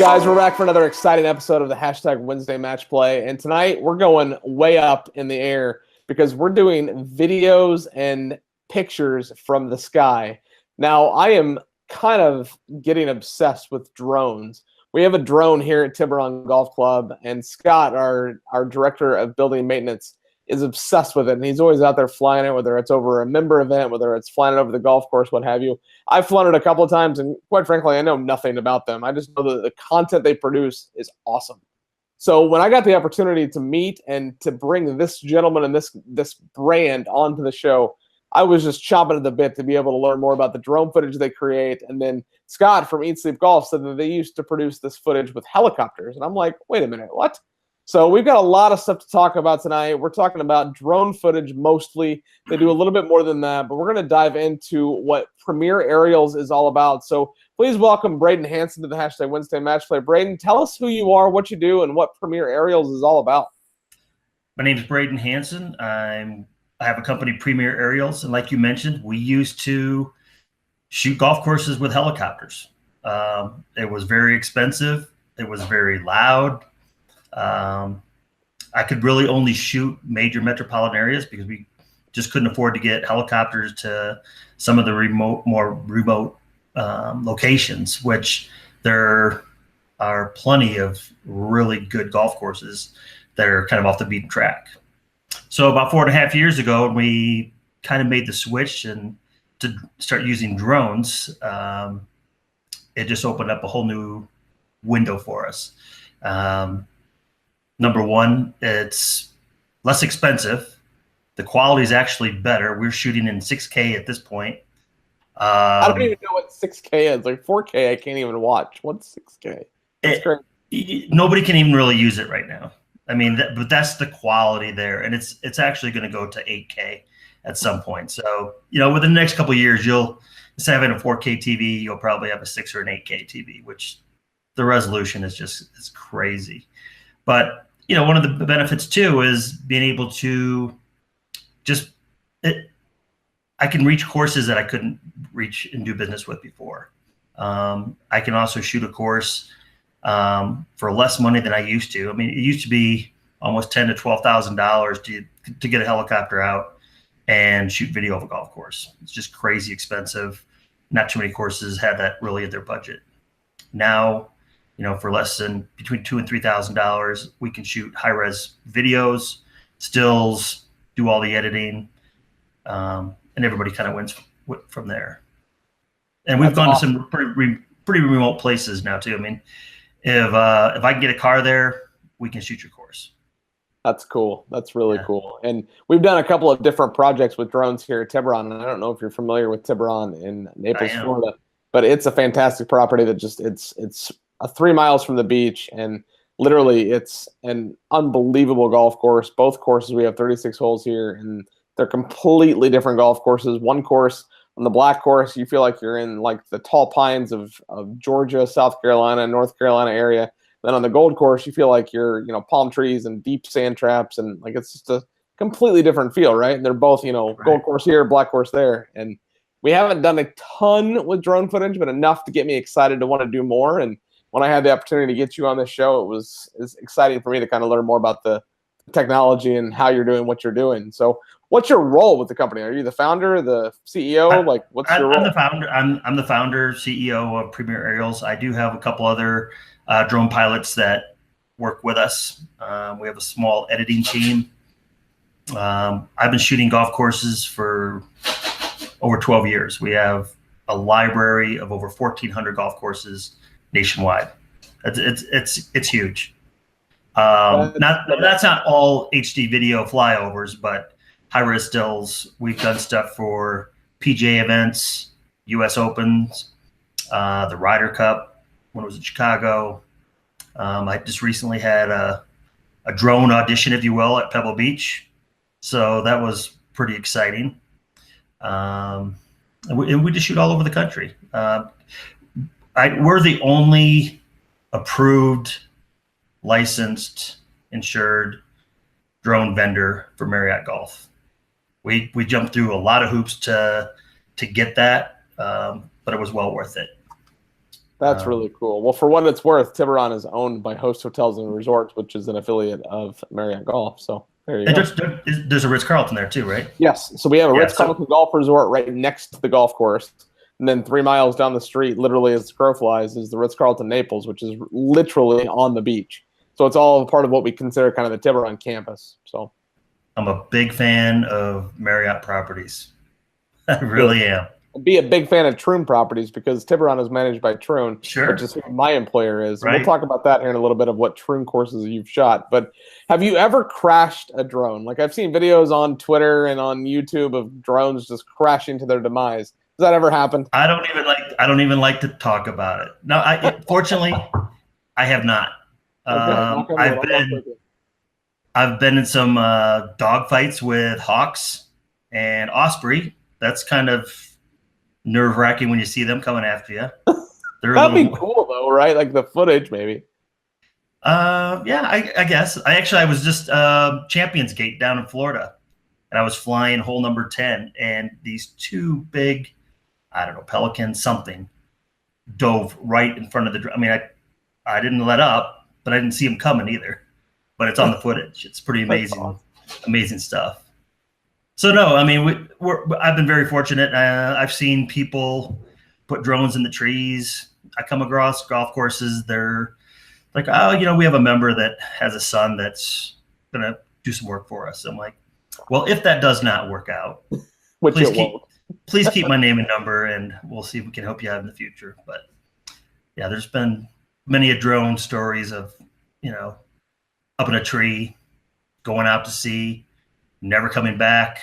Guys, we're back for another exciting episode of the Hashtag Wednesday Match Play. And tonight we're going way up in the air because we're doing videos and pictures from the sky. Now, I am kind of getting obsessed with drones. We have a drone here at Tiburon Golf Club, and Scott, our director of building maintenance, is obsessed with it. And he's always out there flying it, whether it's over a member event, whether it's flying it over the golf course, what have you. I've flown it a couple of times, and quite frankly, I know nothing about them. I just know that the content they produce is awesome. So when I got the opportunity to meet and to bring this gentleman and this brand onto the show, I was just chomping at the bit to be able to learn more about the drone footage they create. And then Scott from Eat Sleep Golf said that they used to produce this footage with helicopters. And I'm like, wait a minute, what? So we've got a lot of stuff to talk about tonight. We're talking about drone footage mostly. They do a little bit more than that, but we're going to dive into what Premier Aerials is all about. So please welcome Braden Hanson to the Hashtag Wednesday Match Play. Braden, tell us who you are, what you do, and what Premier Aerials is all about. My name is Braden Hanson. I have a company, Premier Aerials, and like you mentioned, we used to shoot golf courses with helicopters. It was very expensive. It was very loud. I could really only shoot major metropolitan areas because we just couldn't afford to get helicopters to some of the more remote locations, which there are plenty of really good golf courses that are kind of off the beaten track. So about 4.5 years ago, we kind of made the switch and to start using drones. It just opened up a whole new window for us. Number one, it's less expensive. The quality is actually better. We're shooting in 6K at this point. I don't even know what 6K is. Like 4K, I can't even watch. What's 6K? That's great. Nobody can even really use it right now. I mean, but that's the quality there, and it's actually going to go to 8K at some point. So, within the next couple of years, instead of having a 4K TV, you'll probably have a 6 or an 8K TV, which the resolution is it's crazy. But one of the benefits too is being able to I can reach courses that I couldn't reach and do business with before. I can also shoot a course for less money than I used to. I mean, it used to be almost $10,000 to $12,000 to get a helicopter out and shoot video of a golf course. It's just crazy expensive. Not too many courses had that really in their budget. Now, for less than between $2,000 and $3,000, we can shoot high-res videos, stills, do all the editing, and everybody kind of wins from there. And we've gone to some pretty remote places now too. I mean, if I can get a car there, we can shoot your course. That's cool. That's really cool. And we've done a couple of different projects with drones here at Tiburon. And I don't know if you're familiar with Tiburon in Naples, Florida, but it's a fantastic property that it's 3 miles from the beach, and literally it's an unbelievable golf course. Both courses, we have 36 holes here, and they're completely different golf courses. One course, on the black course, you feel like you're in like the tall pines of Georgia, South Carolina, North Carolina area. Then on the gold course, you feel like you're, palm trees and deep sand traps, and like it's just a completely different feel, right? And they're both, gold course here, black course there. And we haven't done a ton with drone footage, but enough to get me excited to want to do more. And when I had the opportunity to get you on this show, it was exciting for me to kind of learn more about the technology and how you're doing what you're doing. So what's your role with the company? Are you the founder, the CEO? What's your role? I'm the founder. I'm the founder, CEO of Premier Aerials. I do have a couple other drone pilots that work with us. We have a small editing team. I've been shooting golf courses for over 12 years. We have a library of over 1,400 golf courses nationwide. It's huge. That's not all HD video flyovers, but high-res stills. We've done stuff for PGA events, U.S. Opens, the Ryder Cup when it was in Chicago. I just recently had a drone audition, if you will, at Pebble Beach, so that was pretty exciting. And we just shoot all over the country. We're the only approved, licensed, insured drone vendor for Marriott Golf. We jumped through a lot of hoops to get that, but it was well worth it. That's really cool. Well, for what it's worth, Tiburon is owned by Host Hotels and Resorts, which is an affiliate of Marriott Golf. So there you go. There's a Ritz-Carlton there too, right? Yes. So we have a Ritz-Carlton Golf Resort right next to the golf course. And then 3 miles down the street, literally as the crow flies, is the Ritz-Carlton Naples, which is literally on the beach. So it's all part of what we consider kind of the Tiburon campus. So I'm a big fan of Marriott properties. I really am. Be a big fan of Troon Properties because Tiburon is managed by Troon, sure, which is who my employer is. Right. We'll talk about that here in a little bit of what Troon courses you've shot. But have you ever crashed a drone? Like I've seen videos on Twitter and on YouTube of drones just crashing to their demise. Has that ever happened? I don't even like to talk about it. No, fortunately, I have not. I've been in some dog fights with hawks and osprey. That's kind of nerve-wracking when you see them coming after you. That'd be cool though, right? Like the footage, maybe. Yeah, I guess. I was just Champions Gate down in Florida, and I was flying hole number 10, and these 2 big, I don't know, pelicans, something, dove right in front of the. I mean, I didn't let up, but I didn't see them coming either. But it's on the footage. It's pretty amazing, awesome. Amazing stuff. So no, I mean, I've been very fortunate. I've seen people put drones in the trees. I come across golf courses. They're like, oh, we have a member that has a son that's gonna do some work for us. I'm like, well, if that does not work out, please keep my name and number, and we'll see if we can help you out in the future. But yeah, there's been many a drone stories of up in a tree, going out to sea, never coming back.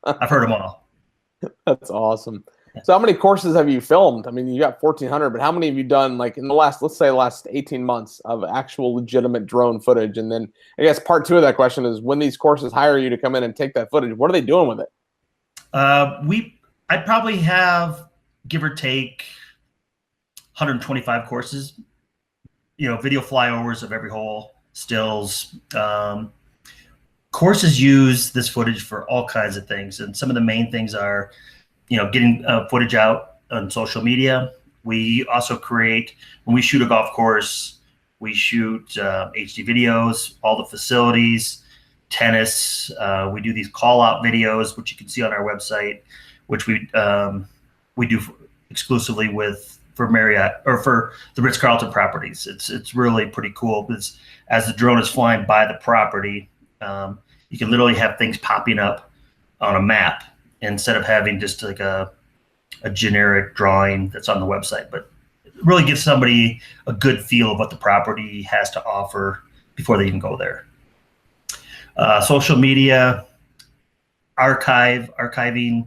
I've heard them all. That's awesome. So how many courses have you filmed? I mean, you got 1,400, but how many have you done like in the last 18 months of actual legitimate drone footage? And then I guess part 2 of that question is when these courses hire you to come in and take that footage, what are they doing with it? I probably have, give or take, 125 courses, video flyovers of every hole, stills. Courses use this footage for all kinds of things. And some of the main things are, getting footage out on social media. We also create, when we shoot a golf course, we shoot HD videos, all the facilities, tennis. We do these call-out videos, which you can see on our website, which we do exclusively for Marriott or for the Ritz-Carlton properties. It's really pretty cool because as the drone is flying by the property, you can literally have things popping up on a map instead of having just like a generic drawing that's on the website. But it really gives somebody a good feel of what the property has to offer before they even go there. Social media, archiving,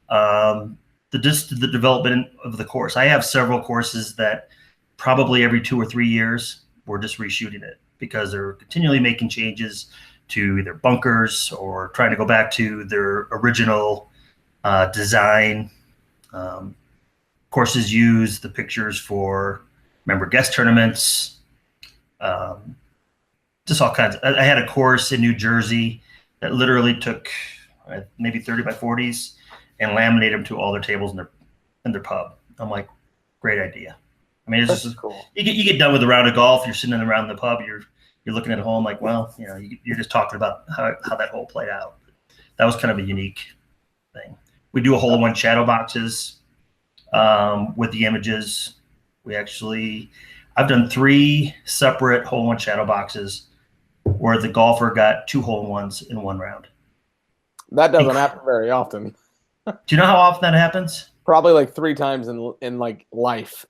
the development of the course. I have several courses that probably every 2 or 3 years we're just reshooting it because they're continually making changes to either bunkers or trying to go back to their original design. Courses use the pictures for member guest tournaments, just all kinds. I had a course in New Jersey that literally took maybe 30 by 40s and laminated them to all their tables in their pub. I'm like, great idea. I mean, it's just cool. You get done with a round of golf, you're sitting around the pub, you're looking at a hole, like, well, you're just talking about how that hole played out. That was kind of a unique thing. We do a hole-in-one shadow boxes with the images. I've done 3 separate hole-in-one shadow boxes where the golfer got 2 hole-in-ones in one round. That doesn't happen very often. Do you know how often that happens? Probably like 3 times in like life.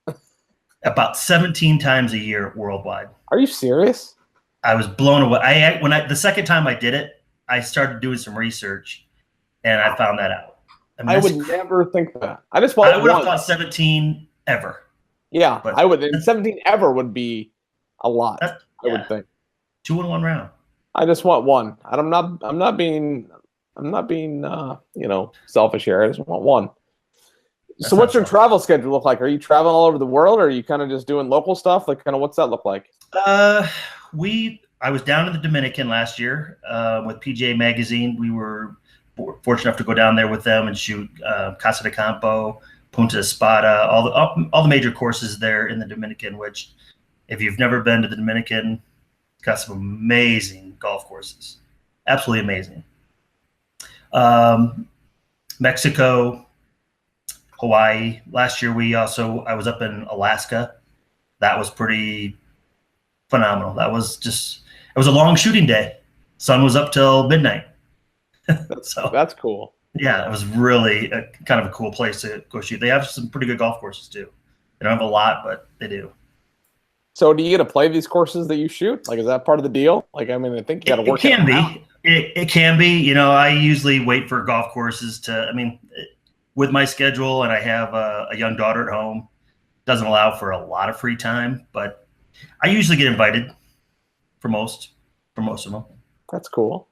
About 17 times a year worldwide. Are you serious? I was blown away. The second time I did it, I started doing some research, and I found that out. I would never think that. I would have thought 17 ever. Yeah, but I would. And 17 ever would be a lot. I would think. 2 in one round. I just want 1. I'm not being selfish here. I just want 1. So what's your travel schedule look like? Are you traveling all over the world, or are you kind of just doing local stuff? Like, kind of what's that look like? I was down in the Dominican last year with PGA Magazine. We were fortunate enough to go down there with them and shoot Casa de Campo, Punta Espada, all the major courses there in the Dominican, which if you've never been to the Dominican, it's got some amazing golf courses. Absolutely amazing. Mexico, Hawaii. Last year I was up in Alaska. That was pretty phenomenal. It was a long shooting day. Sun was up till midnight. So that's cool. Yeah, it was really kind of a cool place to go shoot. They have some pretty good golf courses too. They don't have a lot, but they do. So do you get to play these courses that you shoot? Like, is that part of the deal? Like, I mean, I think you got to work. It can be. It can be. You know, I usually wait for golf courses to. I mean, with my schedule, and I have a young daughter at home, doesn't allow for a lot of free time. But I usually get invited for most of them. That's cool.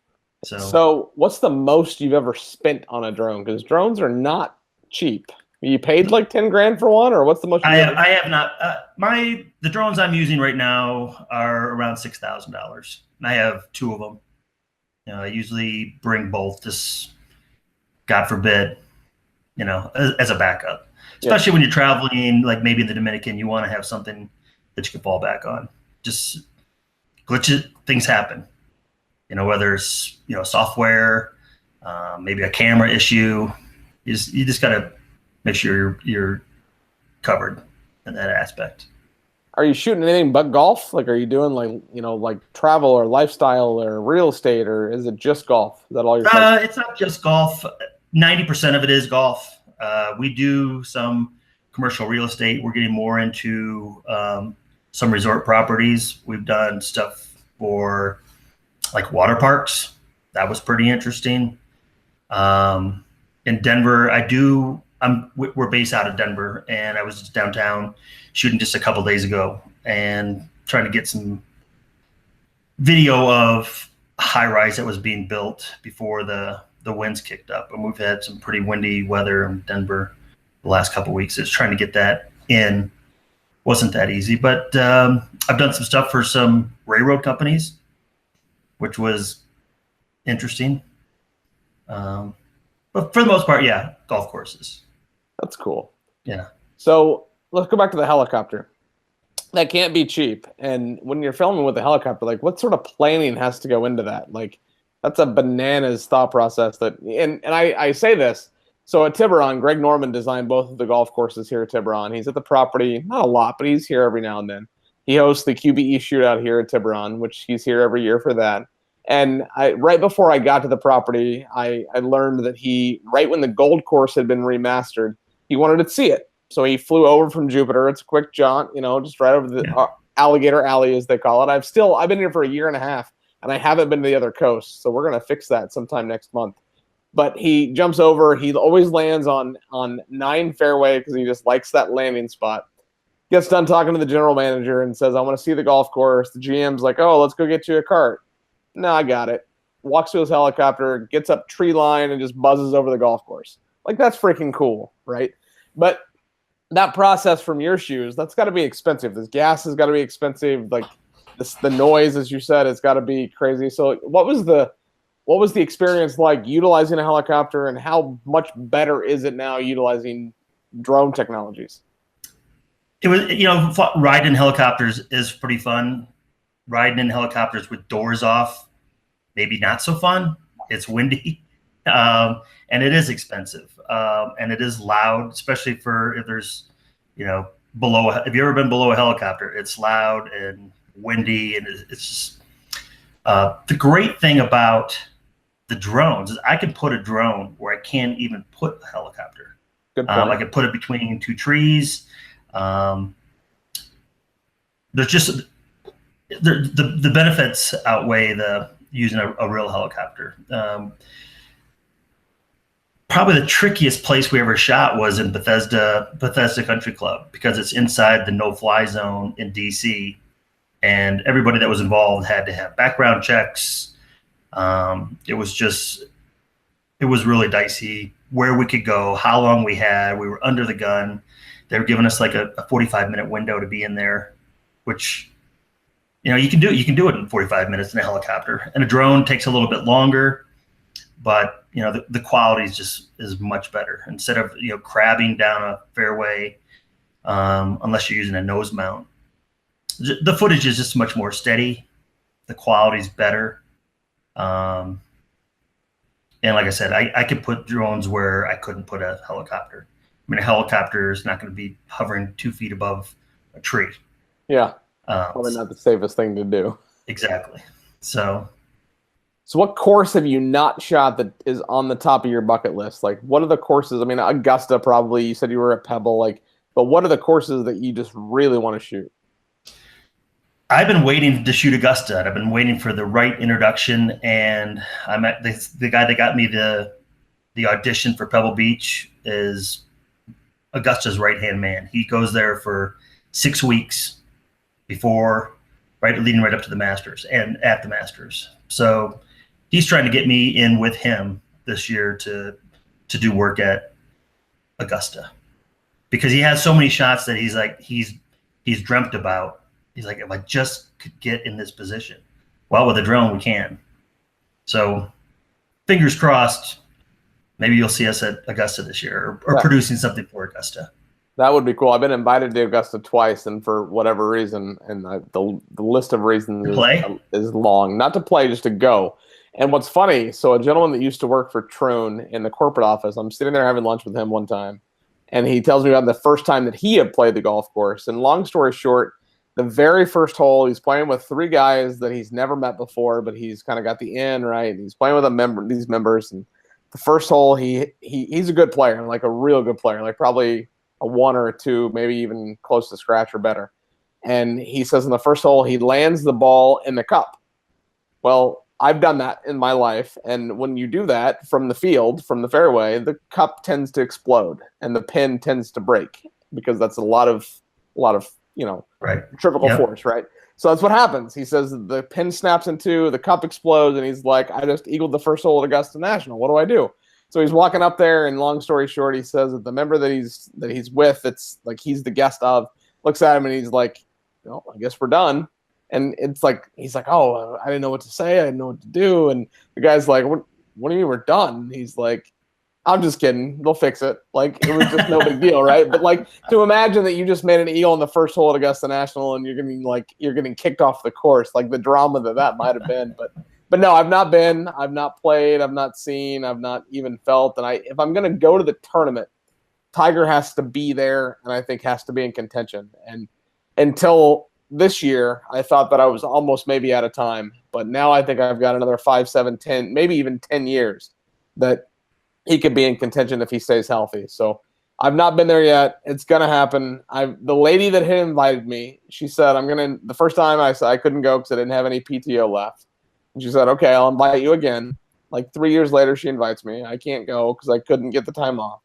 So what's the most you've ever spent on a drone? Because drones are not cheap. You paid like 10 grand for one, or what's the most? I have not. The drones I'm using right now are around $6,000, and I have 2 of them. You know, I usually bring both, just God forbid, you know, as a backup. Especially when you're traveling, like maybe in the Dominican, you want to have something that you can fall back on. Just glitches, things happen. You know, whether it's, you know, software, maybe a camera issue, you just got to make sure you're covered in that aspect. Are you shooting anything but golf? Like, are you doing like, you know, like travel or lifestyle or real estate, or is it just golf? Is that all you're saying? It's not just golf. 90% of it is golf. We do some commercial real estate. We're getting more into some resort properties. We've done stuff for like water parks. That was pretty interesting. In Denver, we're based out of Denver, and I was just downtown shooting just a couple days ago and trying to get some video of a high-rise that was being built before the winds kicked up. And we've had some pretty windy weather in Denver the last couple of weeks. It's trying to get that in. Wasn't that easy, but I've done some stuff for some railroad companies, which was interesting. But for the most part, yeah, golf courses. That's cool. Yeah. So let's go back to the helicopter. That can't be cheap. And when you're filming with a helicopter, like, what sort of planning has to go into that? Like, that's a bananas thought process. And I say this. So at Tiburon, Greg Norman designed both of the golf courses here at Tiburon. He's at the property, not a lot, but he's here every now and then. He hosts the QBE Shootout here at Tiburon, which he's here every year for that. And right before I got to the property, I learned that right when the gold course had been remastered, he wanted to see it. So he flew over from Jupiter. It's a quick jaunt, you know, just right over the Alligator Alley, as they call it. I've been here for a year and a half, and I haven't been to the other coast. So we're going to fix that sometime next month. But he jumps over. He always lands on 9 fairway because he just likes that landing spot. Gets done talking to the general manager and says, I want to see the golf course. The GM's like, oh, let's go get you a cart. No, I got it. Walks to his helicopter, gets up tree line, and just buzzes over the golf course. Like, that's freaking cool, right? But that process from your shoes, that's got to be expensive. This gas has got to be expensive. Like, the noise, as you said, it's got to be crazy. So what was the experience like utilizing a helicopter, and how much better is it now utilizing drone technologies? It was, you know, riding helicopters is pretty fun. Riding in helicopters with doors off, maybe not so fun. It's windy, and it is expensive, and it is loud, especially for if there's, you know, if you've ever been below a helicopter, it's loud and windy, and it's just the great thing about the drones is I can put a drone where I can't even put a helicopter. Good point. I can put it between 2 trees. There's just the benefits outweigh the using a real helicopter. Probably the trickiest place we ever shot was in Bethesda Country Club, because it's inside the no-fly zone in DC, and everybody that was involved had to have background checks. It was really dicey where we could go, how long we had. We were under the gun. They were giving us like a 45-minute window to be in there, which, you know, you can do it in 45 minutes in a helicopter. And a drone takes a little bit longer, but the quality is much better. Instead of crabbing down a fairway, unless you're using a nose mount, the footage is just much more steady. The quality's better. And like I said, I could put drones where I couldn't put a helicopter. I mean, a helicopter is not going to be hovering 2 feet above a tree. Yeah, probably not the safest thing to do. Exactly. So what course have you not shot that is on the top of your bucket list? Like, what are the courses? I mean, Augusta probably. You said you were at Pebble. Like, but what are the courses that you just really want to shoot? I've been waiting to shoot Augusta, and I've been waiting for the right introduction. And I met the guy that got me the audition for Pebble Beach is Augusta's right-hand man. He goes there for 6 weeks before, leading right up to the Masters and at the Masters. So he's trying to get me in with him this year to do work at Augusta, because he has so many shots that he's dreamt about. He's like, if I just could get in this position. Well, with a drone, we can. So fingers crossed, maybe you'll see us at Augusta this year or producing something for Augusta. That would be cool. I've been invited to Augusta twice, and for whatever reason, and the list of reasons is long. Not to play, just to go. And what's funny, so a gentleman that used to work for Troon in the corporate office, I'm sitting there having lunch with him one time, and he tells me about the first time that he had played the golf course. And long story short, the very first hole, he's playing with 3 guys that he's never met before, but he's kind of got the in, right? He's playing with these members, and the first hole, he's a good player, like a real good player, like probably a 1 or a 2, maybe even close to scratch or better. And he says in the first hole, he lands the ball in the cup. Well, I've done that in my life. And when you do that from the field, from the fairway, the cup tends to explode and the pin tends to break, because that's a lot of centrifugal force, right? So that's what happens. He says the pin snaps in 2, the cup explodes, and he's like, I just eagled the first hole at Augusta National. What do I do? So he's walking up there, and long story short, he says that the member that he's with, it's like he's the guest of, looks at him and he's like, well, I guess we're done. And it's like, he's like, oh, I didn't know what to say. I didn't know what to do. And the guy's like, what do you mean we're done? He's like, I'm just kidding. They'll fix it. Like, it was just no big deal, right? But like, to imagine that you just made an eagle in the first hole at Augusta National and you're getting kicked off the course, like the drama that might have been. But no, I've not been. I've not played. I've not seen. I've not even felt. And if I'm going to go to the tournament, Tiger has to be there, and I think has to be in contention. And until this year, I thought that I was almost maybe out of time. But now I think I've got another 5, 7, 10, maybe even 10 years that he could be in contention if he stays healthy. So I've not been there yet. It's going to happen. The lady that had invited me, she said, the first time I said I couldn't go because I didn't have any PTO left. And she said, okay, I'll invite you again. Like 3 years later, she invites me. I can't go because I couldn't get the time off.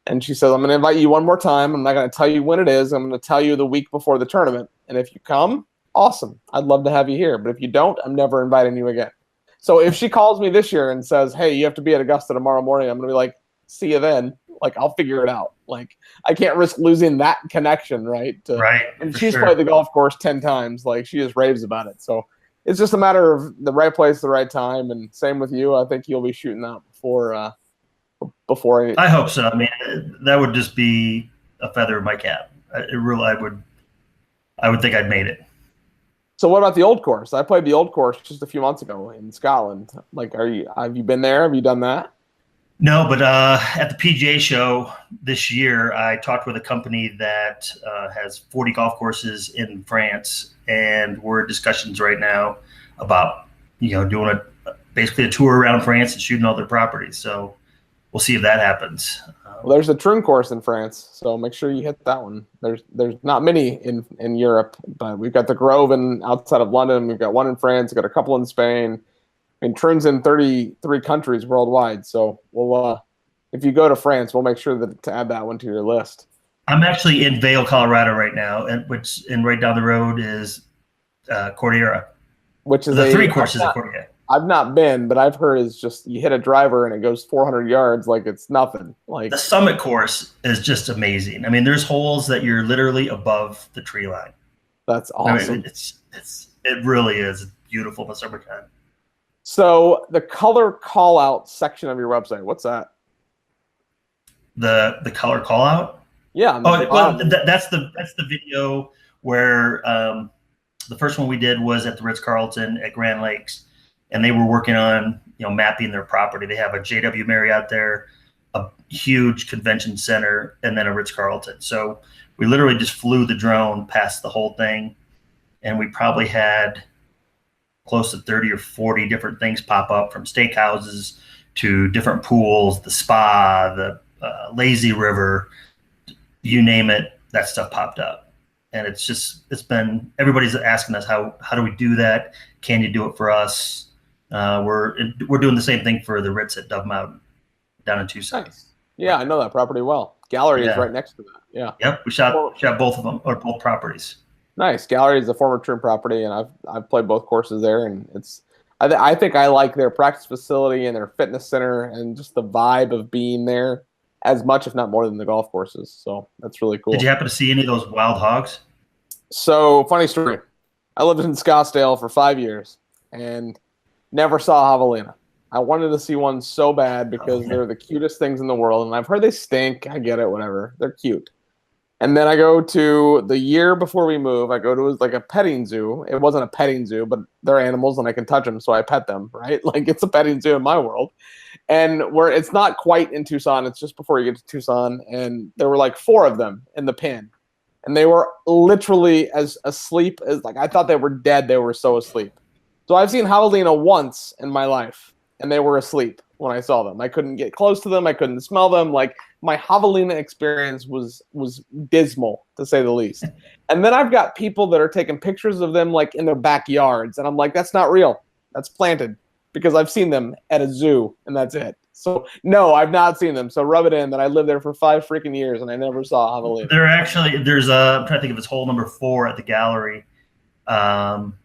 And she says, I'm going to invite you one more time. I'm not going to tell you when it is. I'm going to tell you the week before the tournament. And if you come, awesome. I'd love to have you here. But if you don't, I'm never inviting you again. So if she calls me this year and says, hey, you have to be at Augusta tomorrow morning, I'm going to be like, see you then. Like, I'll figure it out. Like, I can't risk losing that connection, right? Right. And she's played the golf course 10 times. Like, she just raves about it. So it's just a matter of the right place, the right time. And same with you. I think you'll be shooting that before I hope so. I mean, that would just be a feather in my cap. I would think I'd made it. So what about the old course? I played the old course just a few months ago in Scotland. Like, have you been there? Have you done that? No, but at the PGA show this year, I talked with a company that has 40 golf courses in France, and we're in discussions right now about doing basically a tour around France and shooting all their properties. So we'll see if that happens. Well, there's a Troon course in France, so make sure you hit that one. There's not many in Europe, but we've got the Grove outside of London. We've got one in France. We've got a couple in Spain. I mean, Troon's in 33 countries worldwide. So we'll, if you go to France, we'll make sure to add that one to your list. I'm actually in Vail, Colorado right now, and right down the road is Cordillera, which is the 3 courses of Cordillera. I've not been, but I've heard is just you hit a driver and it goes 400 yards like it's nothing. Like, the Summit course is just amazing. I mean, there's holes that you're literally above the tree line. That's awesome. I mean, it really is beautiful in the summertime. So the color call out section of your website, what's that? The color call out. Yeah. Oh well, that's the video where the first one we did was at the Ritz-Carlton at Grand Lakes, and they were working on mapping their property. They have a JW Marriott there, a huge convention center, and then a Ritz-Carlton. So we literally just flew the drone past the whole thing, and we probably had close to 30 or 40 different things pop up, from steakhouses to different pools, the spa, the lazy river, you name it, that stuff popped up. And it's been, everybody's asking us, how do we do that? Can you do it for us? We're doing the same thing for the Ritz at Dove Mountain down in Tucson. Nice. Yeah, I know that property well. Gallery is right next to that. Yeah. Yep, we shot both of them, or both properties. Nice. Gallery is a former Trim property, and I've played both courses there, and I think I like their practice facility and their fitness center and just the vibe of being there as much, if not more, than the golf courses. So that's really cool. Did you happen to see any of those wild hogs? So, funny story. I lived in Scottsdale for 5 years and never saw javelina. I wanted to see one so bad because they're the cutest things in the world, and I've heard they stink. I get it, whatever. They're cute. And then I go to, the year before we move, I go to like a petting zoo. It wasn't a petting zoo, but they're animals and I can touch them, so I pet them, right? Like, it's a petting zoo in my world. And where it's not quite in Tucson, it's just before you get to Tucson, and there were like 4 of them in the pen. And they were literally as asleep as, like, I thought they were dead. They were so asleep. So I've seen javelina once in my life, and they were asleep when I saw them. I couldn't get close to them. I couldn't smell them. Like, my javelina experience was dismal, to say the least. And then I've got people that are taking pictures of them, like, in their backyards. And I'm like, that's not real. That's planted, because I've seen them at a zoo, and that's it. So, no, I've not seen them. So rub it in that I lived there for 5 freaking years, and I never saw javelina. There's I'm trying to think of it's hole number 4 at the gallery. I'm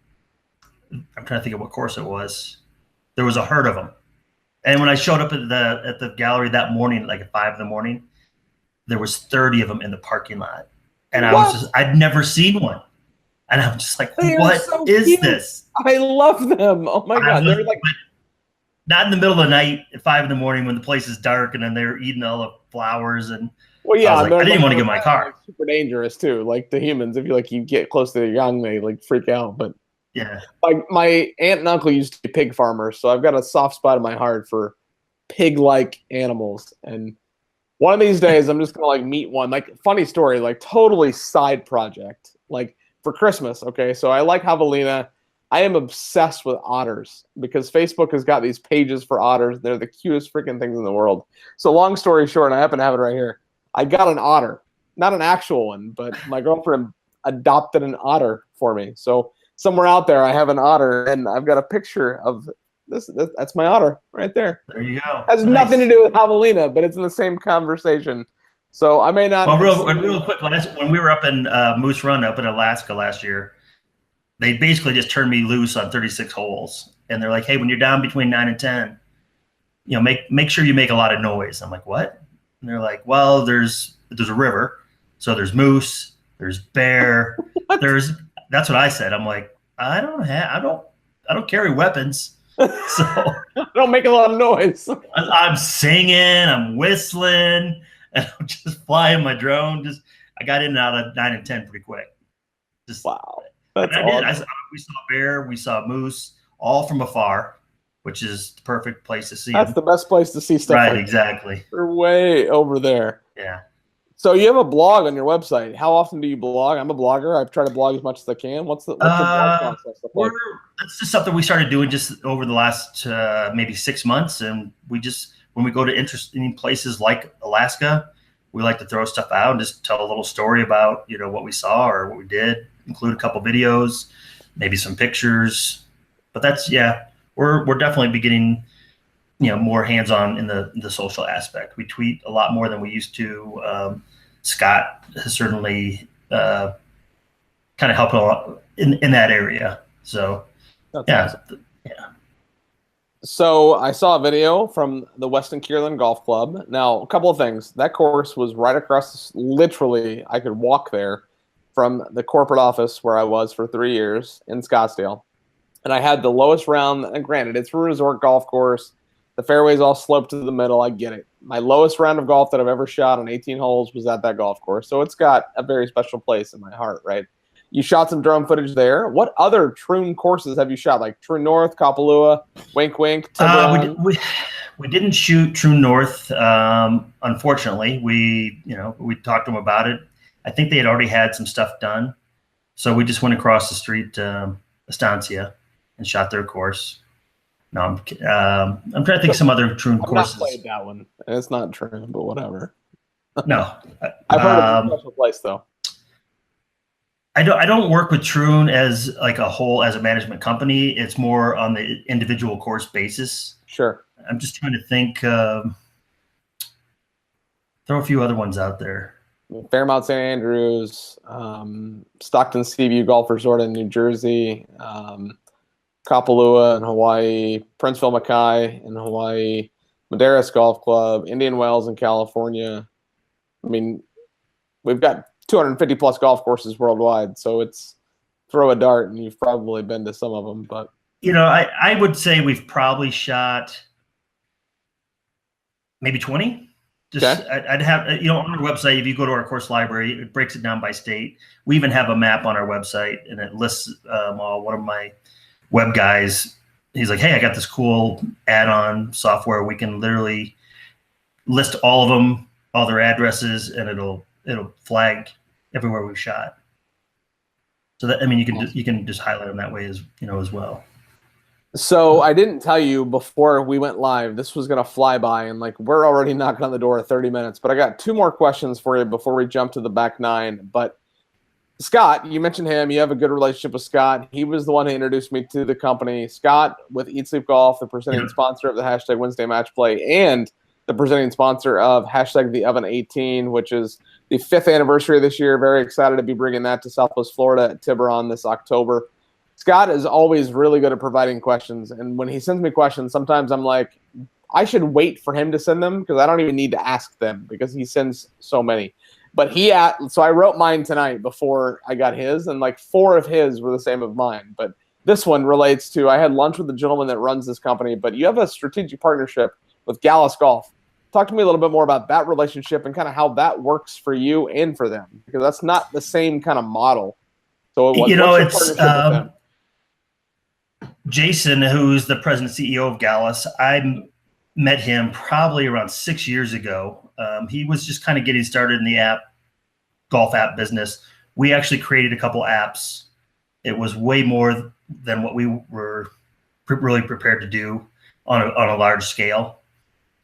trying to think of what course it was. There was a herd of them. And when I showed up at the gallery that morning, like at 5 in the morning, there was 30 of them in the parking lot. And I'd never seen one. And I'm just like, what is this? I love them. Oh my God. They're like, not in the middle of the night at 5 in the morning when the place is dark, and then they're eating all the flowers. And well, yeah, I didn't want to get in my car. Like, super dangerous too. Like the humans, if you get close to the young, they like freak out. But yeah, my aunt and uncle used to be pig farmers, so I've got a soft spot in my heart for pig-like animals. And one of these days, I'm just gonna like meet one. Like, funny story, like totally side project. Like for Christmas, okay. So I like javelina. I am obsessed with otters because Facebook has got these pages for otters. They're the cutest freaking things in the world. So long story short, and I happen to have it right here. I got an otter, not an actual one, but my girlfriend adopted an otter for me. So somewhere out there, I have an otter, and I've got a picture of this. That's my otter right there. There you go. Has nothing to do with javelina, but it's in the same conversation. So I may not. Well, real quick, when we were up in Moose Run up in Alaska last year, they basically just turned me loose on 36 holes, and they're like, "Hey, when you're down between 9 and 10, make sure you make a lot of noise." I'm like, "What?" And they're like, "Well, there's a river, so there's moose, there's bear, That's what I said. I'm like, I don't carry weapons, so I don't make a lot of noise. I'm singing, I'm whistling, and I'm just flying my drone. I got in and out of 9 and 10 pretty quick. Wow. That's awesome. We saw bear, we saw moose, all from afar, which is the perfect place to see That's the best place to see stuff. Right, like exactly. They're way over there. Yeah. So you have a blog on your website. How often do you blog? I'm a blogger. I try to blog as much as I can. What's the blog process look like? It's just something we started doing just over the last maybe 6 months, and when we go to interesting places like Alaska, we like to throw stuff out and just tell a little story about what we saw or what we did. Include a couple videos, maybe some pictures. But we're definitely beginning more hands-on in the social aspect. We tweet a lot more than we used to. Scott has certainly kind of helped a lot in that area. So that's awesome. Yeah. So I saw a video from the Weston Kierland Golf Club. Now, a couple of things. That course was right across, literally, I could walk there from the corporate office where I was for 3 years in Scottsdale. and I had the lowest round. And granted, it's a resort golf course. The fairways all slope to the middle. I get it. My lowest round of golf that I've ever shot on 18 holes was at that golf course. So it's got a very special place in my heart, right? You shot some drone footage there. What other Troon courses have you shot? Like Troon North, Kapalua, Wink Wink, Tiburon? We didn't shoot Troon North. Unfortunately, we talked to them about it. I think they had already had some stuff done. So we just went across the street to Estancia and shot their course. No, I'm trying to think of some other Troon courses. I've not played that one. And it's not Troon, but whatever. No. I've heard of a special place, though. I don't work with Troon as like a whole, as a management company. It's more on the individual course basis. Sure. I'm just trying to think. Throw a few other ones out there. Fairmount St. Andrews, Stockton Seaview Golf Resort in New Jersey, Kapalua in Hawaii, Princeville Mackay in Hawaii, Madeiras Golf Club, Indian Wells in California. I mean, we've got 250 plus golf courses worldwide, so it's throw a dart and you've probably been to some of them. But I would say we've probably shot maybe 20. Just okay. I'd have on our website, if you go to our course library, it breaks it down by state. We even have a map on our website, and it lists all. One of my web guys, he's like, hey, I got this cool add-on software. We can literally list all of them, all their addresses, and it'll flag everywhere we've shot. So that, I mean, you can just highlight them that way as well. So I didn't tell you before we went live, this was going to fly by, and like we're already knocking on the door at 30 minutes, but I got 2 more questions for you before we jump to the back 9. But Scott, you mentioned him. You have a good relationship with Scott. He was the one who introduced me to the company. Scott with Eat Sleep Golf, the presenting sponsor of the hashtag Wednesday Match Play, and the presenting sponsor of hashtag the Oven 18, which is the 5th anniversary this year. Very excited to be bringing that to Southwest Florida at Tiburon this October. Scott is always really good at providing questions. And when he sends me questions, sometimes I'm like, I should wait for him to send them because I don't even need to ask them because he sends so many. But so I wrote mine tonight before I got his, and like 4 of his were the same of mine. But this one relates to, I had lunch with the gentleman that runs this company, but you have a strategic partnership with Gallus Golf. Talk to me a little bit more about that relationship and kind of how that works for you and for them, because that's not the same kind of model. So what's your partnership with them? Jason, who's the president and CEO of Gallus, I met him probably around 6 years ago. He was just kind of getting started in the golf app business. We actually created a couple apps. It was way more than what we were really prepared to do on a large scale.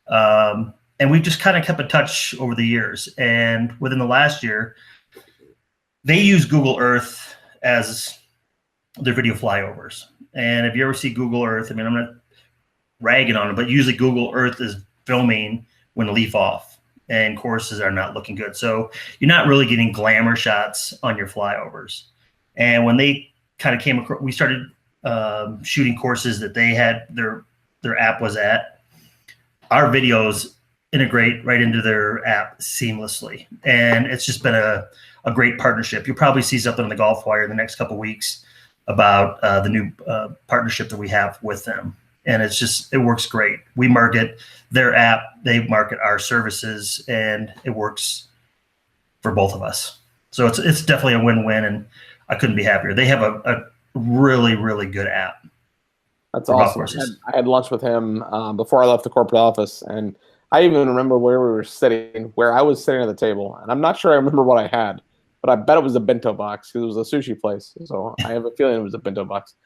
And we've just kind of kept in touch over the years. And within the last year, they use Google Earth as their video flyovers. And if you ever see Google Earth, I mean, I'm not ragging on it, but usually Google Earth is filming when leaf off and courses are not looking good. So you're not really getting glamour shots on your flyovers. And when they kind of came across, we started shooting courses that they had, their app was at. Our videos integrate right into their app seamlessly. And it's just been a great partnership. You'll probably see something on the Golf Wire in the next couple of weeks about the new partnership that we have with them. And it works great. We market their app, they market our services, and it works for both of us. So it's definitely a win-win, and I couldn't be happier. They have a really, really good app. That's awesome. I had lunch with him before I left the corporate office, and I even remember where we were sitting, where I was sitting at the table, and I'm not sure I remember what I had, but I bet it was a bento box because it was a sushi place. So I have a feeling it was a bento box.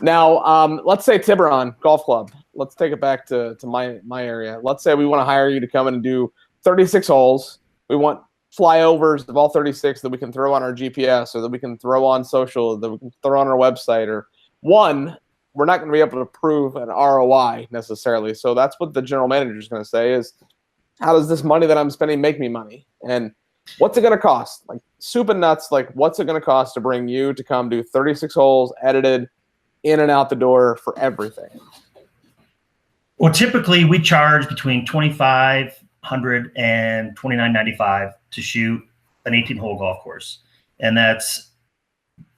Now, let's say Tiburon Golf Club. Let's take it back to my area. Let's say we want to hire you to come in and do 36 holes. We want flyovers of all 36 that we can throw on our GPS or that we can throw on social, that we can throw on our website. Or one, we're not going to be able to prove an ROI necessarily. So that's what the general manager is going to say is, how does this money that I'm spending make me money? And what's it going to cost? Like soup and nuts, like what's it going to cost to bring you to come do 36 holes, edited, in and out the door for everything? Well, typically we charge between $2,500 and $2,995 to shoot an 18-hole golf course. And that's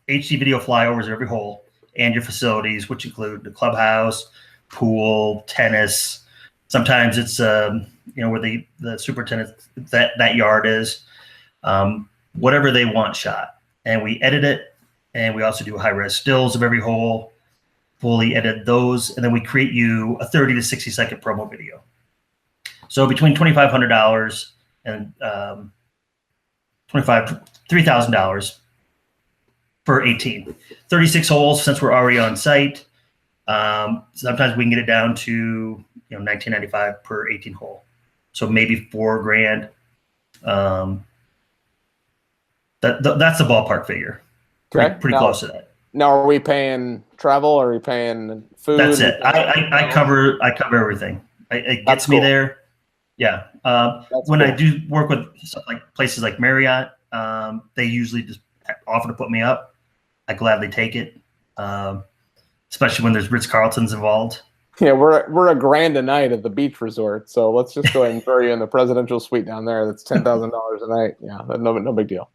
HD video flyovers every hole, and your facilities, which include the clubhouse, pool, tennis. Sometimes it's where the superintendent that yard is, whatever they want shot, and we edit it, and we also do high-res stills of every hole, fully edit those, and then we create you a 30 to 60 second promo video. So between $2,500 and $3,000 for 18. 36 holes, since we're already on site. Sometimes we can get it down to $19.95 per 18 hole. So maybe $4,000. That's the ballpark figure. Pretty close to that. Now, are we paying travel? Or are we paying food? That's it. I cover everything. It gets me there. Yeah. When I do work with like places like Marriott, they usually just offer to put me up. I gladly take it, especially when there's Ritz-Carltons involved. Yeah, we're $1,000 a night at the beach resort, so let's just go ahead and throw you in the presidential suite down there. That's $10,000 a night. Yeah, no big deal.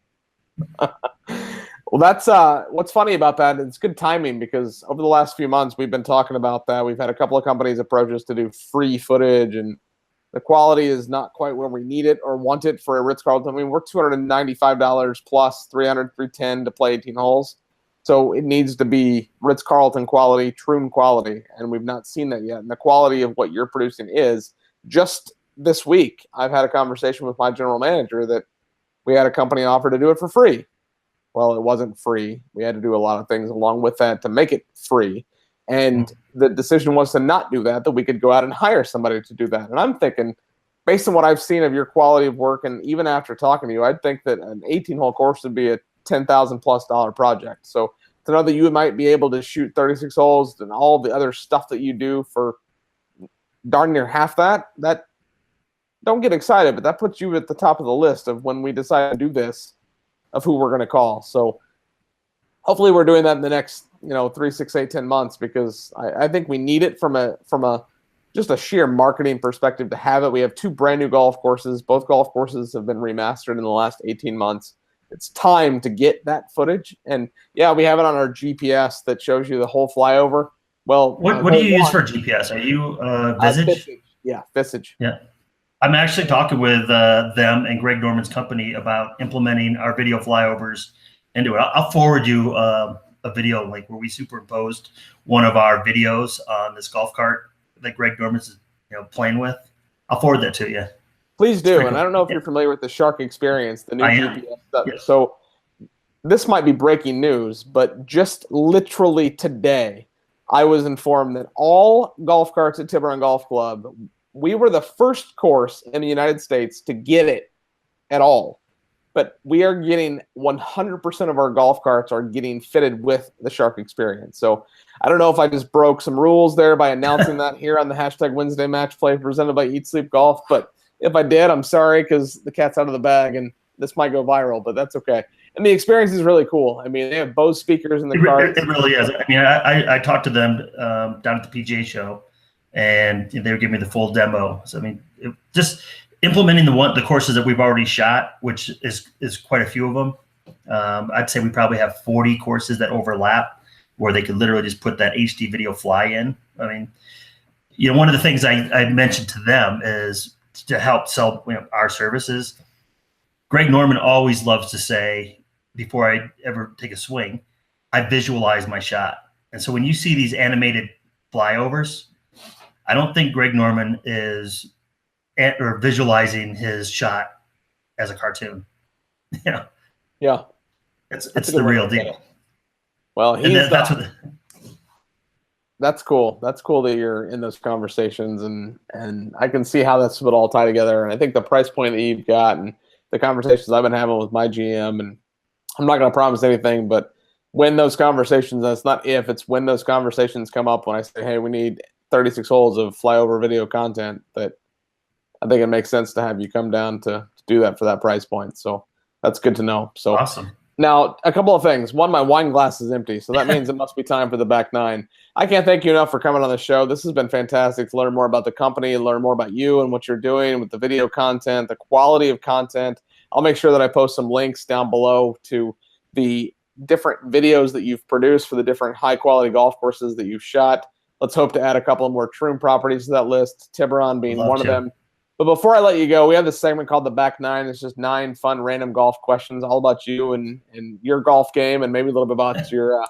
Well, that's what's funny about that. It's good timing because over the last few months we've been talking about that. We've had a couple of companies approach us to do free footage, and the quality is not quite where we need it or want it for a Ritz-Carlton. I mean, we're $295 plus $310 to play 18 holes. So it needs to be Ritz-Carlton quality, Troon quality, and we've not seen that yet. And the quality of what you're producing is just this week. I've had a conversation with my general manager that we had a company offer to do it for free. Well, it wasn't free. We had to do a lot of things along with that to make it free. And the decision was to not do that we could go out and hire somebody to do that. And I'm thinking, based on what I've seen of your quality of work, and even after talking to you, I'd think that an 18-hole course would be a $10,000+ project. So to know that you might be able to shoot 36 holes and all the other stuff that you do for darn near half that don't get excited, but that puts you at the top of the list of when we decide to do this, of who we're going to call. So hopefully we're doing that in the next 3, 6, 8, 10 months, because I think we need it from a just a sheer marketing perspective to have it. We have 2 brand new golf courses. Both golf courses have been remastered in the last 18 months. It's time to get that footage. And yeah, we have it on our GPS that shows you the whole flyover. Well, what do you use for GPS? Are you Visage? Yeah, Visage. Yeah. I'm actually talking with them and Greg Norman's company about implementing our video flyovers into it. I'll forward you a video link where we superimposed one of our videos on this golf cart that Greg Norman's playing with. I'll forward that to you. Please do. And cool. I don't know if you're familiar with the Shark Experience, the new GPS stuff. Yes. So this might be breaking news, but just literally today, I was informed that all golf carts at Tiburon Golf Club, we were the first course in the United States to get it at all. But we are getting 100% of our golf carts are getting fitted with the Shark Experience. So I don't know if I just broke some rules there by announcing that here on the hashtag Wednesday Match Play presented by Eat Sleep Golf. But if I did, I'm sorry, because the cat's out of the bag and this might go viral, but that's okay. And the experience is really cool. I mean, they have Bose speakers in the carts. It really is. I mean, I talked to them down at the PGA show, and they were giving me the full demo. So I mean, just implementing the courses that we've already shot, which is quite a few of them. I'd say we probably have 40 courses that overlap, where they could literally just put that HD video fly in. I mean, one of the things I mentioned to them is to help sell our services. Greg Norman always loves to say, before I ever take a swing, I visualize my shot. And so when you see these animated flyovers, I don't think Greg Norman is or visualizing his shot as a cartoon. Yeah. It's the real deal. Well, that's cool. That's cool that you're in those conversations, and I can see how that's would all tie together. And I think the price point that you've got and the conversations I've been having with my GM, and I'm not going to promise anything, but when those conversations, and it's not if, it's when those conversations come up, when I say, hey, we need 36 holes of flyover video content, that I think it makes sense to have you come down to do that for that price point. So that's good to know. So awesome. Now, a couple of things. One, my wine glass is empty, so that means it must be time for the back nine. I can't thank you enough for coming on the show. This has been fantastic to learn more about the company, learn more about you and what you're doing with the video content, the quality of content. I'll make sure that I post some links down below to the different videos that you've produced for the different high-quality golf courses that you've shot. Let's hope to add a couple more Troon properties to that list, Tiburon being one of them. But before I let you go, we have this segment called the Back Nine. It's just 9 fun random golf questions all about you and your golf game, and maybe a little bit about your,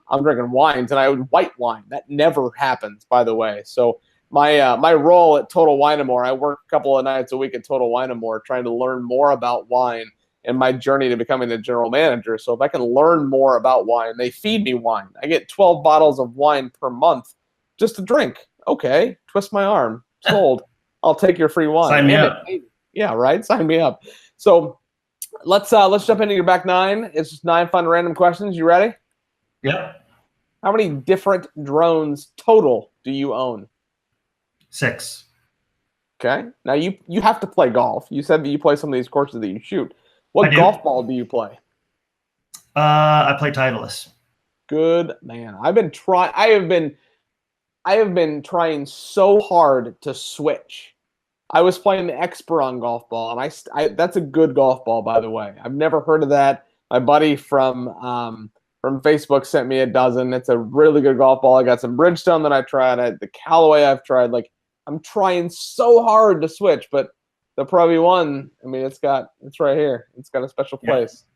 I'm drinking wine tonight, white wine. That never happens, by the way. So my role at Total Wine & More, I work a couple of nights a week at Total Wine & More trying to learn more about wine and my journey to becoming the general manager. So if I can learn more about wine, they feed me wine. I get 12 bottles of wine per month just to drink. Okay, twist my arm. Sold. I'll take your free wine. Sign me up. Yeah, right? Sign me up. So let's jump into your Back Nine. It's just 9 fun random questions. You ready? Yep. How many different drones total do you own? 6. Okay. Now you have to play golf. You said that you play some of these courses that you shoot. What golf ball do you play? I play Titleist. Good man. I have been trying so hard to switch. I was playing the Tiburon golf ball, and that's a good golf ball, by the way. I've never heard of that. My buddy from Facebook sent me a dozen. It's a really good golf ball. I got some Bridgestone that I tried. The Callaway I've tried. Like, I'm trying so hard to switch, but the Pro V1, I mean, it's right here. It's got a special place. Yeah.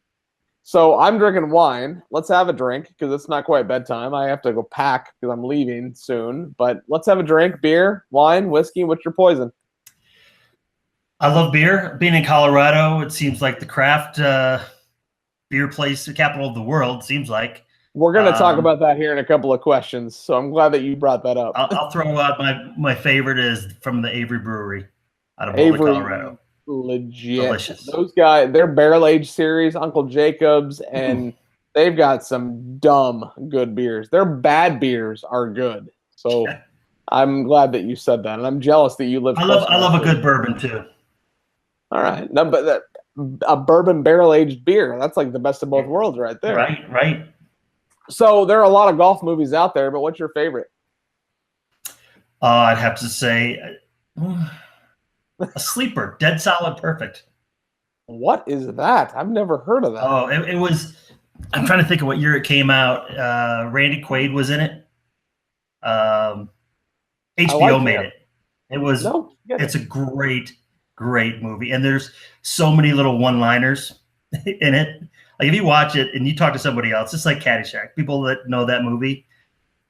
So I'm drinking wine. Let's have a drink because it's not quite bedtime. I have to go pack because I'm leaving soon. But let's have a drink. Beer, wine, whiskey. What's your poison? I love beer. Being in Colorado, it seems like the craft beer place, the capital of the world, seems like. We're going to talk about that here in a couple of questions. So I'm glad that you brought that up. I'll throw out my favorite is from the Avery Brewery out of Boulder, Colorado. Legit. Delicious. Those guys, their barrel aged series, Uncle Jacob's, and they've got some dumb good beers. Their bad beers are good. So I'm glad that you said that, and I'm jealous that you live. I love a good bourbon too. All right, no, but a bourbon barrel aged beer, that's like the best of both worlds, right there. Right. So there are a lot of golf movies out there, but what's your favorite? I'd have to say. A sleeper, Dead Solid Perfect. What is that? I've never heard of that. Oh, it was. I'm trying to think of what year it came out. Randy Quaid was in it. HBO made it. It was. It's a great movie, and there's so many little one-liners in it. Like if you watch it and you talk to somebody else, it's like Caddyshack. People that know that movie,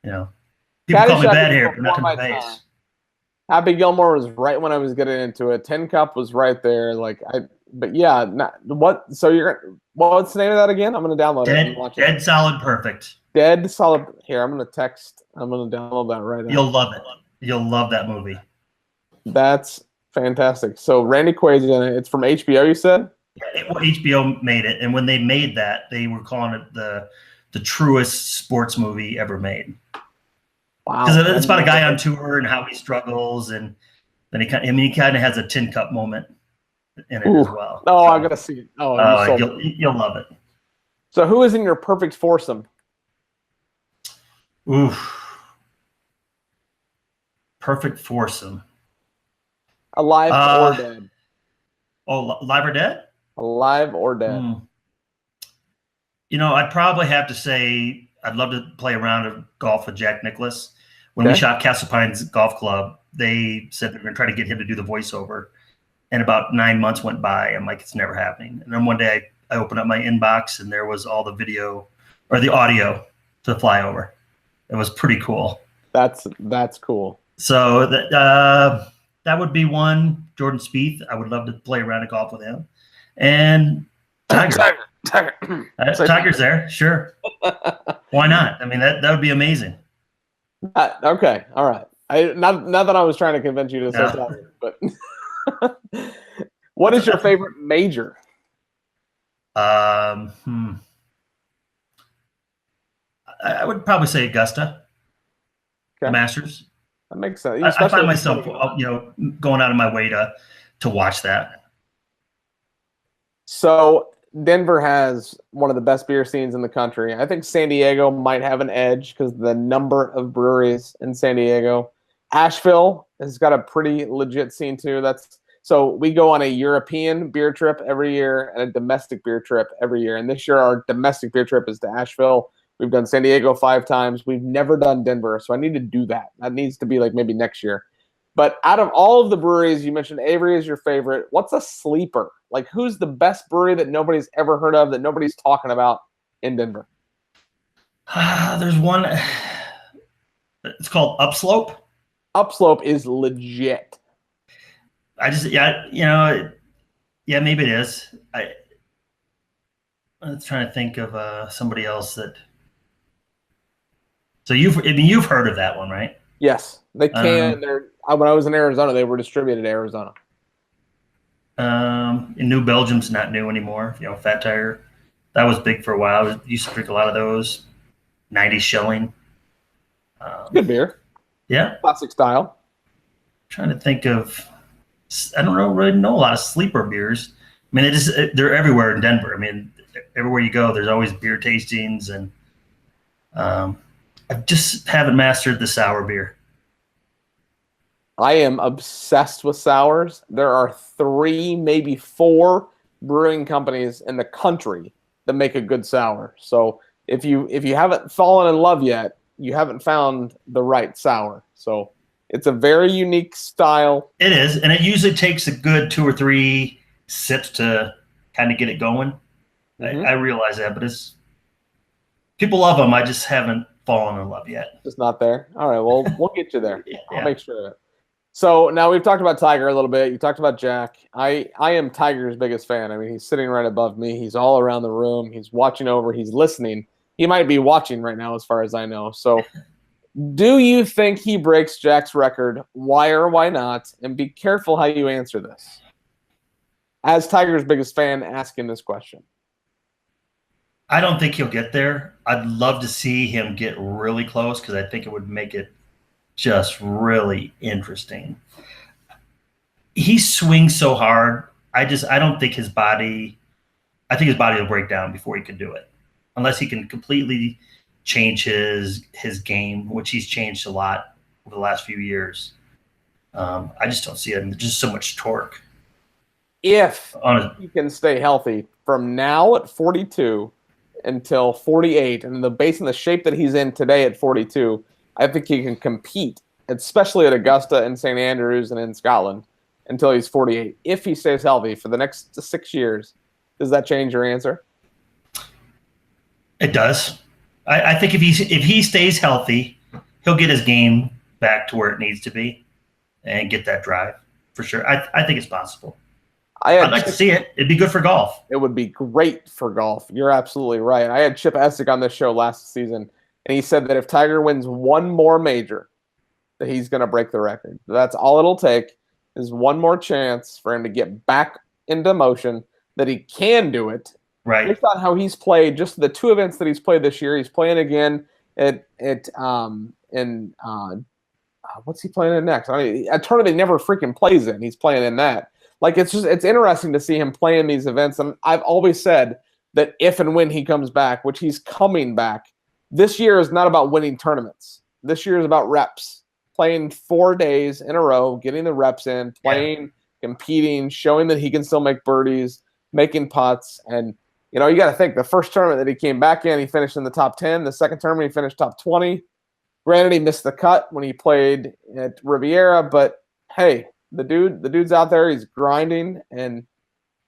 people call me bad hair, but not to my face. Happy Gilmore was right when I was getting into it. Tin Cup was right there. What's the name of that again? I'm going to download it and watch it. Dead Solid Perfect. Dead Solid. Here, I'm going to download that right now. You'll love it. You'll love that movie. That's fantastic. So Randy Quaid's in it. It's from HBO, you said? Yeah, HBO made it, and when they made that, they were calling it the truest sports movie ever made. Wow. Because it's about a guy on tour and how he struggles, and then he kind of has a tin cup moment in it as well. Oh, I gotta see it. Oh, you'll love it. So, who is in your perfect foursome? Oof. Perfect foursome. Alive or dead? Oh, live or dead? Alive or dead? I'd probably have to say I'd love to play a round of golf with Jack Nicklaus. When we shot Castle Pines Golf Club, they said they're going to try to get him to do the voiceover. And about 9 months went by. I'm like, it's never happening. And then one day I opened up my inbox and there was all the video or the audio to fly over. It was pretty cool. That's cool. So that would be one. Jordan Spieth. I would love to play a round of golf with him. And Tiger. Tiger's there. Sure. Why not? I mean, that would be amazing. Okay. All right. Not that I was trying to convince you to say Tiger, but what is your favorite major? I would probably say Augusta. The Masters. That makes sense. I find myself, going out of my way to watch that. So Denver has one of the best beer scenes in the country. I think San Diego might have an edge because the number of breweries in San Diego. Asheville has got a pretty legit scene too. That's So we go on a European beer trip every year and a domestic beer trip every year. And this year our domestic beer trip is to Asheville. We've done San Diego 5 times. We've never done Denver, so I need to do that. That needs to be like maybe next year. But out of all of the breweries, you mentioned Avery is your favorite. What's a sleeper? Like, who's the best brewery that nobody's ever heard of, that nobody's talking about in Denver? There's one. It's called Upslope. Upslope is legit. Maybe it is. I'm trying to think of somebody else that. So you've heard of that one, right? Yes, they can. When I was in Arizona, they were distributed in Arizona. In New Belgium's not new anymore. Fat Tire, that was big for a while. I used to drink a lot of those. 90 Shilling. Good beer. Yeah. Classic style. Trying to think of. I don't really know a lot of sleeper beers. I mean, they're everywhere in Denver. I mean, everywhere you go, there's always beer tastings, and I just haven't mastered the sour beer. I am obsessed with sours. There are 3, maybe 4 brewing companies in the country that make a good sour. So if you haven't fallen in love yet, you haven't found the right sour. So it's a very unique style. It is, and it usually takes a good 2 or 3 sips to kind of get it going. Mm-hmm. I realize that, but people love them. I just haven't fallen in love yet. Just not there. All right, well, we'll get you there. I'll make sure of it. So now we've talked about Tiger a little bit. You talked about Jack. I am Tiger's biggest fan. I mean, he's sitting right above me. He's all around the room. He's watching over. He's listening. He might be watching right now, as far as I know. So do you think he breaks Jack's record? Why or why not? And be careful how you answer this. As Tiger's biggest fan asking this question. I don't think he'll get there. I'd love to see him get really close because I think it would make it just really interesting. He swings so hard. I don't think his body will break down before he can do it. Unless he can completely change his game, which he's changed a lot over the last few years. I just don't see it. There's just so much torque. If he can stay healthy from now at 42 until 48, and based on the shape that he's in today at 42, I think he can compete, especially at Augusta and St. Andrews and in Scotland, until he's 48. If he stays healthy for the next 6 years, does that change your answer? It does. I think if he stays healthy, he'll get his game back to where it needs to be and get that drive for sure. I think it's possible. I'd like to see it. It'd be good for golf. It would be great for golf. You're absolutely right. I had Chip Essick on this show last season, and he said that if Tiger wins one more major, that he's going to break the record. That's all it'll take is one more chance for him to get back into motion, that he can do it. Right. Based on how he's played, just the 2 events that he's played this year, he's playing again what's he playing in next? I mean, a tournament he never freaking plays in. He's playing in that. Like, it's interesting to see him play in these events. And I've always said that if and when he comes back, which he's coming back, this year is not about winning tournaments. This year is about reps, playing 4 days in a row, getting the reps in, playing, competing, showing that he can still make birdies, making putts. And, you got to think the first tournament that he came back in, he finished in the top 10. The second tournament, he finished top 20. Granted, he missed the cut when he played at Riviera, but hey, the dude's out there. He's grinding, and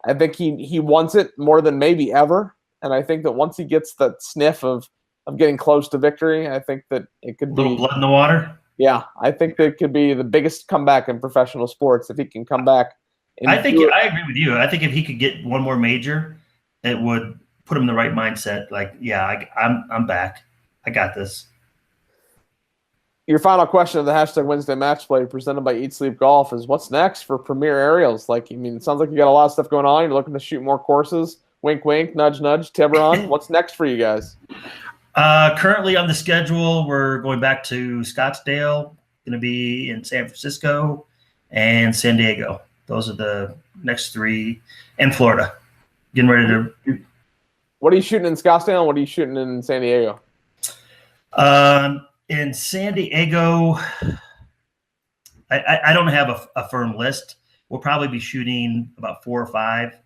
I think he wants it more than maybe ever. And I think that once he gets the sniff of getting close to victory, I think that it could be a little blood in the water. Yeah, I think that it could be the biggest comeback in professional sports if he can come back. I agree with you. I think if he could get one more major, it would put him in the right mindset. Like, I'm back. I got this. Your final question of the hashtag Wednesday Match Play presented by Eat Sleep Golf is what's next for Premier Aerials? It sounds like you got a lot of stuff going on. You're looking to shoot more courses. Wink, wink, nudge, nudge. Tiburon. What's next for you guys? Currently on the schedule, we're going back to Scottsdale. Going to be in San Francisco and San Diego. Those are the next 3, and Florida. Getting ready to. What are you shooting in Scottsdale and what are you shooting in San Diego? In San Diego, I don't have a firm list. we'll probably be shooting about 4 or 5.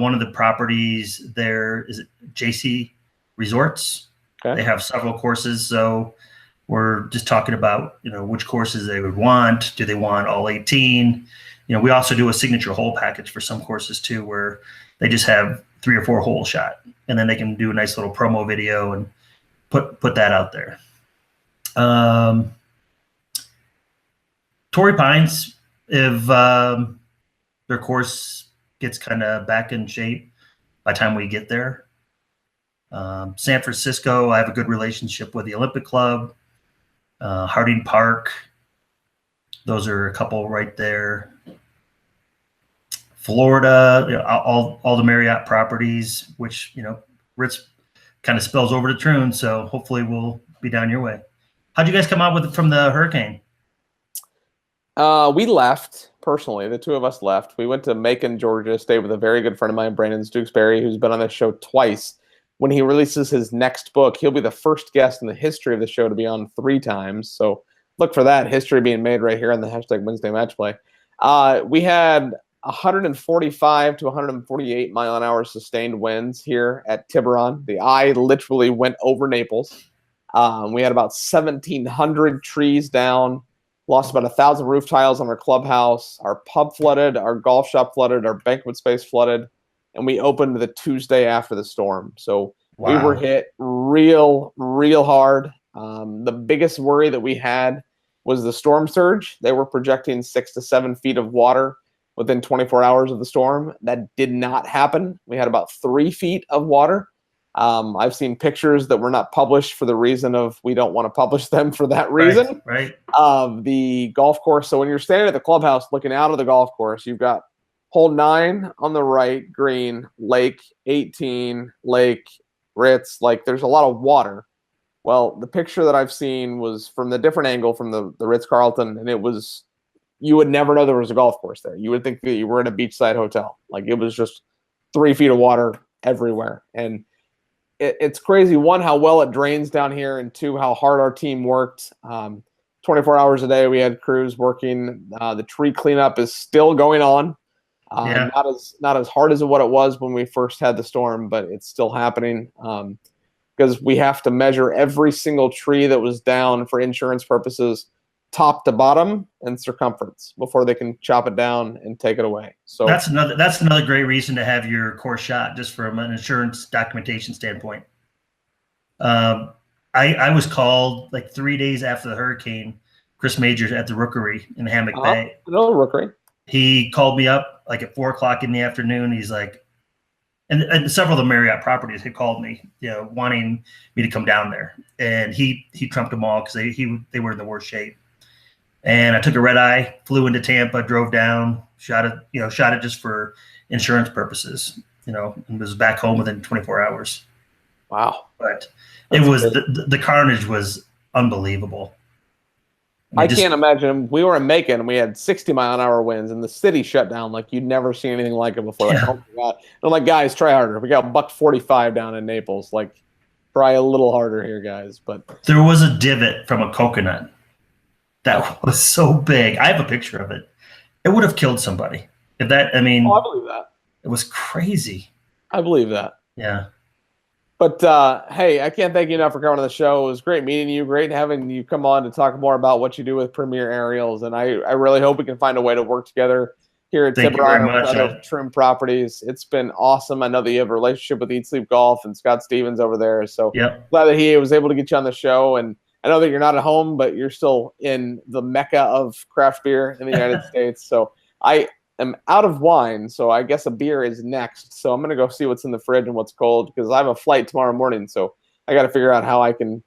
One of the properties there is JC Resorts. Okay. They have several courses, so we're just talking about, which courses they would want. Do they want all 18? We also do a signature hole package for some courses too, where they just have 3 or 4 hole shot, and then they can do a nice little promo video and put that out there. Torrey Pines, if their course gets kind of back in shape by the time we get there. San Francisco, I have a good relationship with the Olympic Club. Harding Park, those are a couple right there. Florida, all the Marriott properties, which Ritz kind of spills over to Troon, so hopefully we'll be down your way. How'd you guys come out from the hurricane? We left personally. The two of us left. We went to Macon, Georgia, stayed with a very good friend of mine, Brandon Dukesbury, who's been on this show twice. When he releases his next book, he'll be the first guest in the history of the show to be on 3 times. So look for that history being made right here on the hashtag Wednesday Match Play. We had 145 to 148 mile an hour sustained winds here at Tiburon. The eye literally went over Naples. We had about 1,700 trees down, lost about 1,000 roof tiles on our clubhouse. Our pub flooded, our golf shop flooded, our banquet space flooded. And we opened the Tuesday after the storm. So wow. We were hit real hard. The biggest worry that we had was the storm surge. They were projecting 6 to 7 feet of water within 24 hours of the storm. That did not happen. We had about 3 feet of water. I've seen pictures that were not published for the reason of we don't want to publish them for that reason. Right. Of the golf course. So when you're standing at the clubhouse looking out of the golf course, you've got hole 9 on the right, green, lake 18, lake, Ritz. Like there's a lot of water. Well, the picture that I've seen was from the different angle from the Ritz-Carlton, and it was, you would never know there was a golf course there. You would think that you were in a beachside hotel. Like it was just 3 feet of water everywhere. And it's crazy, 1, how well it drains down here, and 2, how hard our team worked. 24 hours a day we had crews working. The tree cleanup is still going on. Not as hard as what it was when we first had the storm, but it's still happening because we have to measure every single tree that was down for insurance purposes, top to bottom and circumference, before they can chop it down and take it away. So that's another great reason to have your course shot, just from an insurance documentation standpoint. I was called like 3 days after the hurricane. Chris Majors at the Rookery in Hammock Bay. No Rookery. He called me up like at 4 o'clock in the afternoon. He's like, and several of the Marriott properties had called me, wanting me to come down there. And he trumped them all because they were in the worst shape. And I took a red eye, flew into Tampa, drove down, shot it just for insurance purposes, and was back home within 24 hours. Wow. But it was the carnage was unbelievable. I can't imagine. We were in Macon and we had 60 mile an hour winds and the city shut down like you'd never seen anything like it before. Like, oh my God. And I'm like, guys, try harder. We got $1.45 down in Naples. Like, try a little harder here, guys. But there was a divot from a coconut that was so big. I have a picture of it. It would have killed somebody. I believe that. It was crazy. I believe that. Yeah. But, hey, I can't thank you enough for coming on the show. It was great meeting you. Great having you come on to talk more about what you do with Premier Aerials. And I really hope we can find a way to work together here at Tiburon and other Trim properties. It's been awesome. I know that you have a relationship with Eat Sleep Golf and Scott Stevens over there. So glad that he was able to get you on the show. And I know that you're not at home, but you're still in the mecca of craft beer in the United States. So I'm out of wine, so I guess a beer is next. So I'm going to go see what's in the fridge and what's cold because I have a flight tomorrow morning. So I got to figure out how I can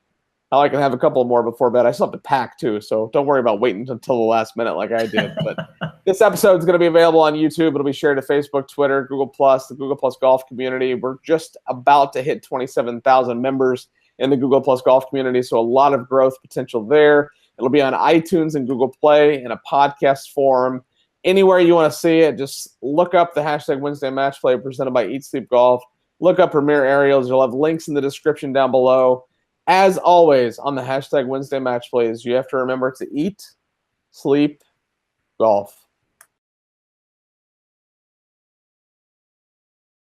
have a couple more before bed. I still have to pack too, so don't worry about waiting until the last minute like I did. But this episode is going to be available on YouTube. It'll be shared to Facebook, Twitter, Google+, the Google+ Golf community. We're just about to hit 27,000 members in the Google+ Golf community, so a lot of growth potential there. It'll be on iTunes and Google Play in a podcast form. Anywhere you want to see it, just look up the hashtag Wednesday Match Play presented by Eat Sleep Golf. Look up Premier Aerials. You'll have links in the description down below. As always, on the hashtag Wednesday Match Plays, you have to remember to eat, sleep, golf.